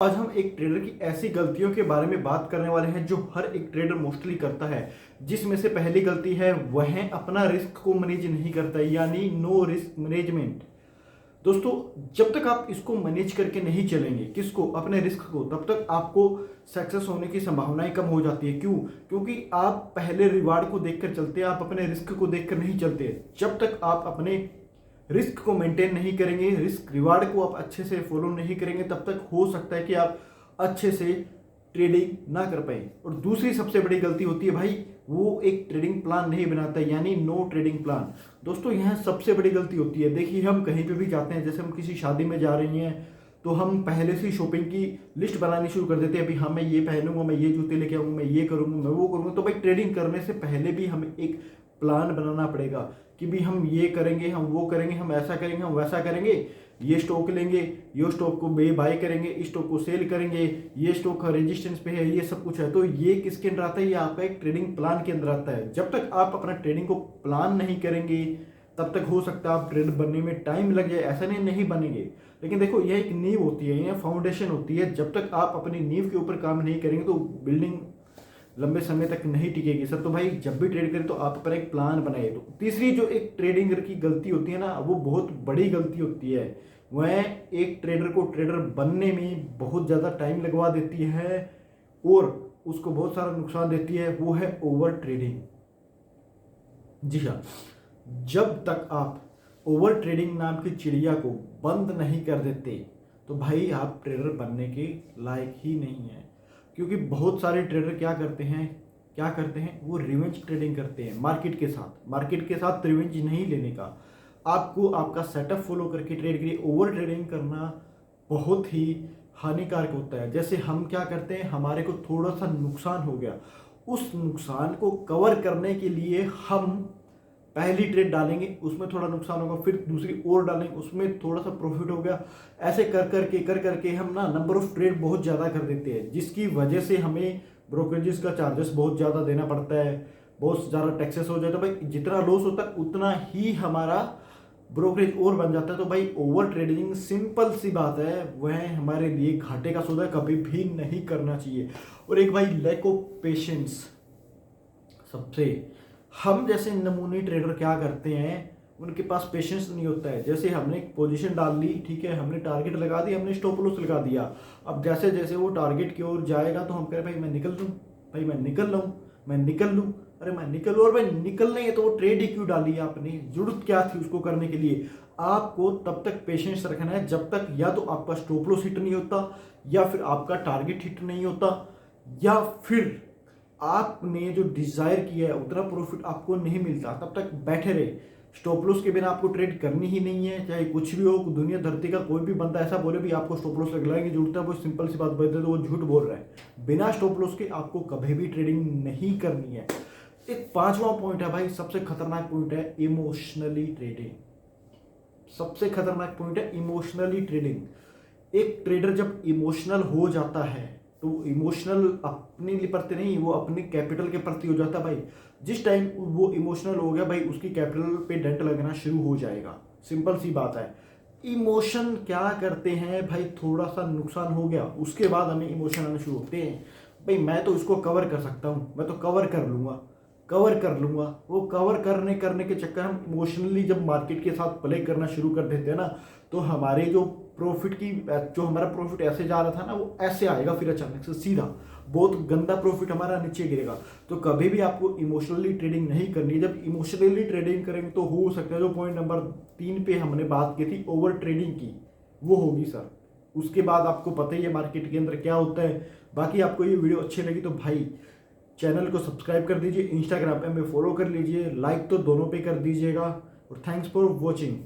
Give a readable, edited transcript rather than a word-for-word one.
आज हम एक ट्रेडर की ऐसी गलतियों के बारे में बात करने वाले हैं जो हर एक ट्रेडर मोस्टली करता है। जिसमें से पहली गलती है वह है अपना रिस्क को मैनेज नहीं करता, यानी नो रिस्क मैनेजमेंट। दोस्तों, जब तक आप इसको मैनेज करके नहीं चलेंगे, किसको, अपने रिस्क को, तब तक आपको सक्सेस होने की संभावनाएं कम हो जाती है। क्यों? क्योंकि आप पहले रिवार्ड को देखकर चलते हैं, आप अपने रिस्क को देखकर नहीं चलते। जब तक आप अपने रिस्क को मेंटेन नहीं करेंगे, रिस्क रिवार्ड को आप अच्छे से फॉलो नहीं करेंगे, तब तक हो सकता है कि आप अच्छे से ट्रेडिंग ना कर पाए। और दूसरी सबसे बड़ी गलती होती है भाई, वो एक ट्रेडिंग प्लान नहीं बनाता, यानी नो ट्रेडिंग प्लान। दोस्तों, यहाँ सबसे बड़ी गलती होती है। देखिए, हम कहीं पे भी जाते हैं, जैसे हम किसी शादी में जा रही हैं, तो हम पहले से शॉपिंग की लिस्ट बनानी शुरू कर देते हैं। अभी हाँ, मैं ये पहनूंगा, मैं ये जूते लेके आऊंगा, मैं ये करूंगा, मैं वो करूंगा। तो भाई, ट्रेडिंग करने से पहले भी हमें एक प्लान बनाना पड़ेगा कि भी हम ये करेंगे, हम वो करेंगे, हम ऐसा करेंगे, हम वैसा करेंगे, ये स्टॉक लेंगे, ये स्टॉक को बाय करेंगे, इस स्टॉक को सेल करेंगे, ये स्टॉक का रेजिस्टेंस पे है, ये सब कुछ है। तो ये किसके अंदर आता है? ये आपका एक ट्रेडिंग प्लान के अंदर आता है। जब तक आप अपना ट्रेडिंग को प्लान नहीं करेंगे, तब तक हो सकता है आप ट्रेड बनने में टाइम लग जाए। ऐसा नहीं बनेंगे, लेकिन देखो, यह एक नींव होती है, यह फाउंडेशन होती है। जब तक आप अपनी नींव के ऊपर काम नहीं करेंगे तो बिल्डिंग लंबे समय तक नहीं टिकेगी सर। तो भाई, जब भी ट्रेड करें तो आप पर एक प्लान बनाइए। तो तीसरी जो एक ट्रेडिंगर की गलती होती है ना, वो बहुत बड़ी गलती होती है। वह एक ट्रेडर को ट्रेडर बनने में बहुत ज़्यादा टाइम लगवा देती है और उसको बहुत सारा नुकसान देती है। वो है ओवर ट्रेडिंग। जी हाँ, जब तक आप ओवर ट्रेडिंग नाम की चिड़िया को बंद नहीं कर देते, तो भाई आप ट्रेडर बनने के लायक ही नहीं है। क्योंकि बहुत सारे ट्रेडर क्या करते हैं, वो रिवेंज ट्रेडिंग करते हैं मार्केट के साथ रिवेंज नहीं लेने का। आपको आपका सेटअप फॉलो करके ट्रेड करिए। ओवर ट्रेडिंग करना बहुत ही हानिकारक होता है। जैसे हम क्या करते हैं, हमारे को थोड़ा सा नुकसान हो गया, उस नुकसान को कवर करने के लिए हम पहली ट्रेड डालेंगे, उसमें थोड़ा नुकसान होगा, फिर दूसरी और डालेंगे, उसमें थोड़ा सा प्रॉफिट हो गया। ऐसे कर करके हम ना नंबर ऑफ ट्रेड बहुत ज़्यादा कर देते हैं, जिसकी वजह से हमें ब्रोकरेजेस का चार्जेस बहुत ज़्यादा देना पड़ता है, बहुत ज़्यादा टैक्सेस हो जाता है। भाई, जितना लॉस होता है उतना ही हमारा ब्रोकरेज और बन जाता है। तो भाई, ओवर ट्रेडिंग सिंपल सी बात है, वह हमारे लिए घाटे का सौदा कभी भी नहीं करना चाहिए। और एक भाई, लैक ऑफ पेशेंस। सबसे हम जैसे नमूने ट्रेडर क्या करते हैं, उनके पास पेशेंस नहीं होता है। जैसे हमने एक पोजीशन डाल ली, ठीक है, हमने टारगेट लगा दिया, हमने स्टॉप लॉस लगा दिया। अब जैसे जैसे वो टारगेट की ओर जाएगा तो हम कह रहे भाई मैं निकल लूँ, भाई मैं निकल लूँ, मैं निकल लूँ, अरे मैं निकल लूँ। और भाई निकलना ही है तो वो ट्रेड ही क्यों डाली आपने? जरूरत क्या थी उसको करने के लिए? आपको तब तक पेशेंस रखना है जब तक या तो आपका स्टॉप लॉस हिट नहीं होता, या फिर आपका टारगेट हिट नहीं होता, या फिर आपने जो डिजायर किया है उतना प्रॉफिट आपको नहीं मिलता। तब तक बैठे रहे। स्टॉप लॉस के बिना आपको ट्रेड करनी ही नहीं है, चाहे कुछ भी हो। दुनिया धरती का कोई भी बंदा ऐसा बोले भी आपको स्टॉप लॉस लगाने की जरूरत है, वो सिंपल सी बात बोलते तो वो झूठ बोल रहा है। बिना स्टॉप लॉस के आपको कभी भी ट्रेडिंग नहीं करनी है। एक पांचवा पॉइंट है भाई, सबसे खतरनाक पॉइंट है इमोशनली ट्रेडिंग। सबसे खतरनाक पॉइंट है इमोशनली ट्रेडिंग। एक ट्रेडर जब इमोशनल हो जाता है तो इमोशनल अपने प्रति नहीं, वो अपने कैपिटल के प्रति हो जाता है भाई। जिस टाइम वो इमोशनल हो गया भाई, उसकी कैपिटल पे डेंट लगना शुरू हो जाएगा। सिंपल सी बात है। इमोशन क्या करते हैं भाई, थोड़ा सा नुकसान हो गया उसके बाद हमें इमोशन आने शुरू होते हैं। भाई मैं तो इसको कवर कर सकता हूँ, मैं तो कवर कर लूंगा। वो कवर करने के चक्कर हम इमोशनली जब मार्केट के साथ प्ले करना शुरू कर देते हैं ना, तो हमारे जो हमारा प्रॉफिट ऐसे जा रहा था ना, वो ऐसे आएगा फिर अचानक से सीधा, बहुत गंदा प्रॉफिट हमारा नीचे गिरेगा। तो कभी भी आपको इमोशनली ट्रेडिंग नहीं करनी। जब इमोशनली ट्रेडिंग करेंगे तो हो सकता है जो पॉइंट नंबर 3 पे हमने बात की थी ओवर ट्रेडिंग की, वो होगी सर। उसके बाद आपको पता ही है मार्केट के अंदर क्या होता है। बाकी आपको ये वीडियो अच्छी लगी तो भाई चैनल को सब्सक्राइब कर दीजिए, इंस्टाग्राम पे हमें फॉलो कर लीजिए, लाइक तो दोनों पे कर दीजिएगा। और थैंक्स फॉर वॉचिंग।